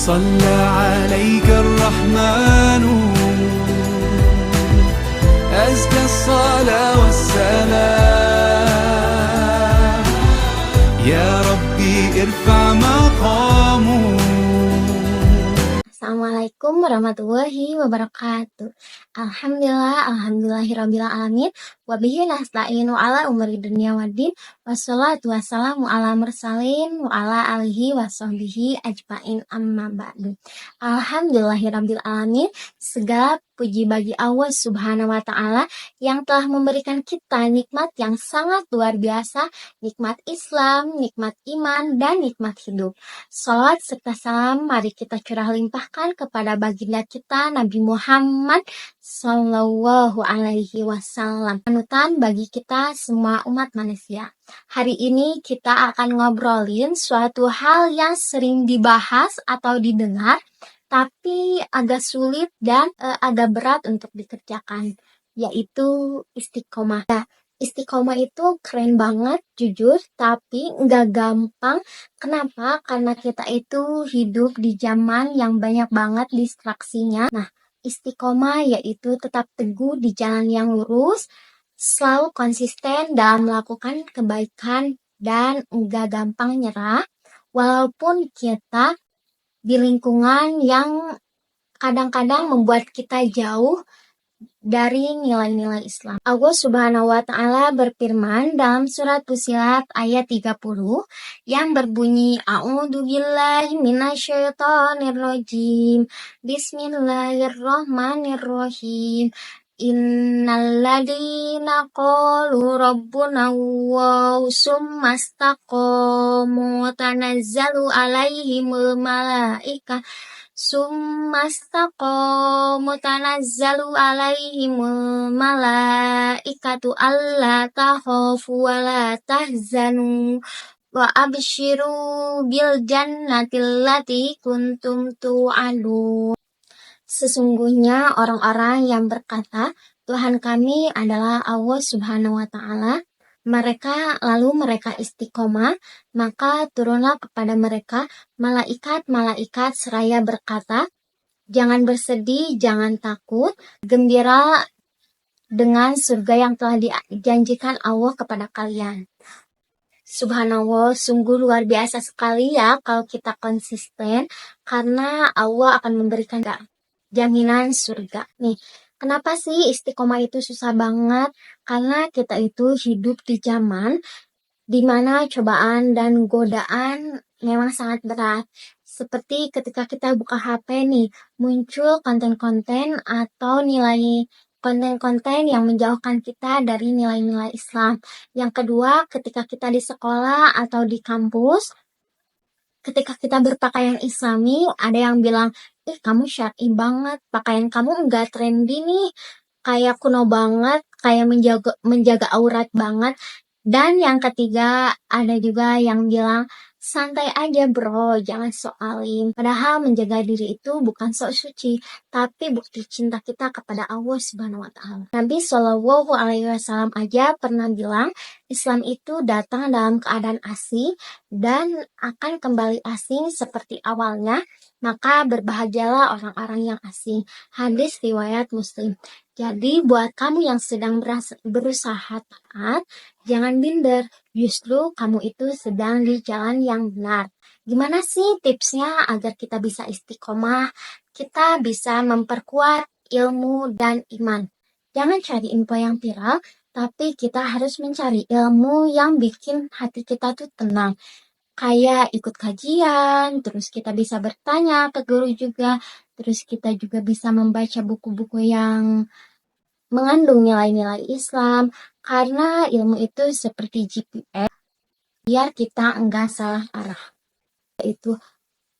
صلى عليك الرحمن أزكى الصلاة والسلام يا ربي ارفع مقامه. Assalamualaikum warahmatullahi wabarakatuh. Alhamdulillahirabbil alamin wa bihi nasta'inu ala umuri dunya waddin wassalatu wassalamu ala mursalin wa ala alihi washabbihi ajmain amma ba'du. Alhamdulillahirabbil alamin, segala puji bagi Allah Subhanahu wa taala yang telah memberikan kita nikmat yang sangat luar biasa, nikmat Islam, nikmat iman, dan nikmat hidup. Salawat serta salam mari kita curah limpahkan kepada baginda kita Nabi Muhammad Sallallahu Alaihi Wasallam, panutan bagi kita semua umat manusia. Hari ini kita akan ngobrolin suatu hal yang sering dibahas atau didengar, tapi agak sulit dan agak berat untuk dikerjakan, yaitu istiqomah. Istiqomah itu keren banget, jujur, tapi nggak gampang. Kenapa? Karena kita itu hidup di zaman yang banyak banget distraksinya. Nah, istiqomah yaitu tetap teguh di jalan yang lurus, selalu konsisten dalam melakukan kebaikan, dan nggak gampang nyerah, walaupun kita di lingkungan yang kadang-kadang membuat kita jauh dari nilai-nilai Islam. Allah Subhanahu wa taala berfirman dalam surat Fussilat ayat 30 yang berbunyi A'udzubillahi minasyaitonirrajim. Bismillahirrahmanirrahim. Innalladzina qalu rabbuna Allahu tsumma istaqamu tanazzalu alaihimul malaikah tanazzalu alaihimul malaikatu alla takhafu wa la tahzanu wa abshiru bil jannati allati kuntum tu'adun. Sesungguhnya orang-orang yang berkata, Tuhan kami adalah Allah Subhanahu wa taala, mereka istiqomah, maka turunlah kepada mereka malaikat-malaikat seraya berkata, jangan bersedih, jangan takut, gembira dengan surga yang telah dijanjikan Allah kepada kalian. Subhanallah, sungguh luar biasa sekali ya kalau kita konsisten, karena Allah akan memberikan jaminan surga. Nih, kenapa sih istiqomah itu susah banget? Karena kita itu hidup di zaman dimana cobaan dan godaan memang sangat berat. Seperti ketika kita buka HP nih, muncul konten-konten atau konten-konten yang menjauhkan kita dari nilai-nilai Islam. Yang kedua, ketika kita di sekolah atau di kampus, ketika kita berpakaian islami, ada yang bilang, kamu syar'i banget, pakaian kamu enggak trendy nih, kayak kuno banget, kayak menjaga aurat banget. Dan yang ketiga, ada juga yang bilang, santai aja bro, jangan sok alim. Padahal menjaga diri itu bukan sok suci, tapi bukti cinta kita kepada Allah Subhanahu wa taala. Nabi Shallallahu alaihi wasallam aja pernah bilang, Islam itu datang dalam keadaan asing dan akan kembali asing seperti awalnya, maka berbahagialah orang-orang yang asing. Hadis riwayat Muslim. Jadi buat kamu yang sedang berusaha taat, jangan minder, justru kamu itu sedang di jalan yang benar. Gimana sih tipsnya agar kita bisa istiqomah? Kita bisa memperkuat ilmu dan iman. Jangan cari info yang viral, tapi kita harus mencari ilmu yang bikin hati kita tuh tenang. Kayak ikut kajian, terus kita bisa bertanya ke guru juga, terus kita juga bisa membaca buku-buku yang mengandung nilai-nilai Islam, karena ilmu itu seperti GPS, biar kita enggak salah arah.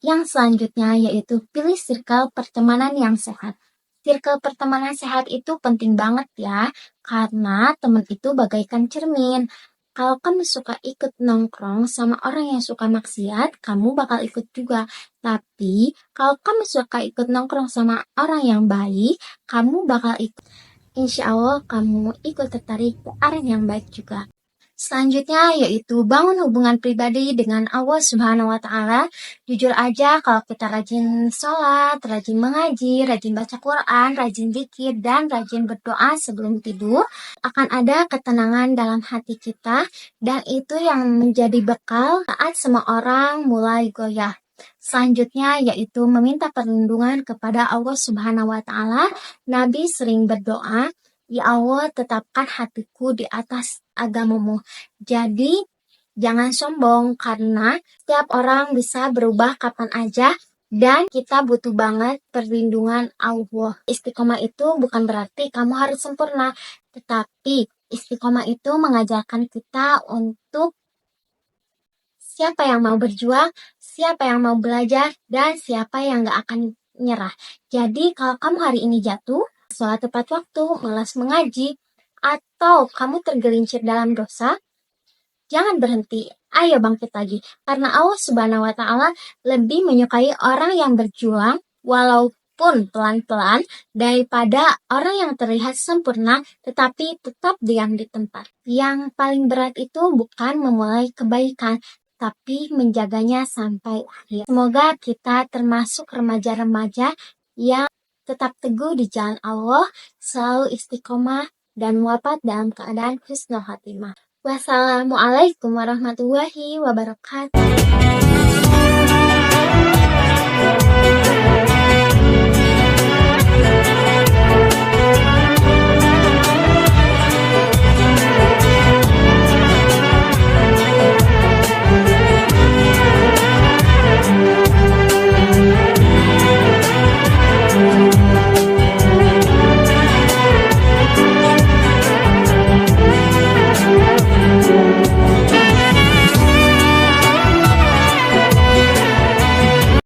Yang selanjutnya yaitu pilih circle pertemanan yang sehat. Circle pertemanan sehat itu penting banget ya, karena teman itu bagaikan cermin. Kalau kamu suka ikut nongkrong sama orang yang suka maksiat, kamu bakal ikut juga. Tapi, kalau kamu suka ikut nongkrong sama orang yang baik, kamu bakal ikut. Insya Allah kamu ikut tertarik ke arah yang baik juga. Selanjutnya yaitu bangun hubungan pribadi dengan Allah Subhanahu wa Ta'ala. Jujur aja, kalau kita rajin sholat, rajin mengaji, rajin baca Quran, rajin zikir, dan rajin berdoa sebelum tidur, akan ada ketenangan dalam hati kita, dan itu yang menjadi bekal saat semua orang mulai goyah. Selanjutnya yaitu meminta perlindungan kepada Allah Subhanahu wa Ta'ala. Nabi sering berdoa, "Ya Allah, tetapkan hatiku di atas agamamu." Jadi, jangan sombong karena setiap orang bisa berubah kapan aja dan kita butuh banget perlindungan Allah. Istiqomah itu bukan berarti kamu harus sempurna, tetapi istiqomah itu mengajarkan kita untuk siapa yang mau berjuang, siapa yang mau belajar, dan siapa yang gak akan nyerah. Jadi kalau kamu hari ini jatuh, sholat tepat waktu, malas mengaji, atau kamu tergelincir dalam dosa, jangan berhenti. Ayo bangkit lagi. Karena Allah Subhanahu wa Ta'ala lebih menyukai orang yang berjuang walaupun pelan-pelan daripada orang yang terlihat sempurna tetapi tetap diam di tempat. Yang paling berat itu bukan memulai kebaikan, tapi menjaganya sampai akhir. Semoga kita termasuk remaja-remaja yang tetap teguh di jalan Allah, selalu istiqomah, dan wafat dalam keadaan husnul khatimah. Wassalamualaikum warahmatullahi wabarakatuh.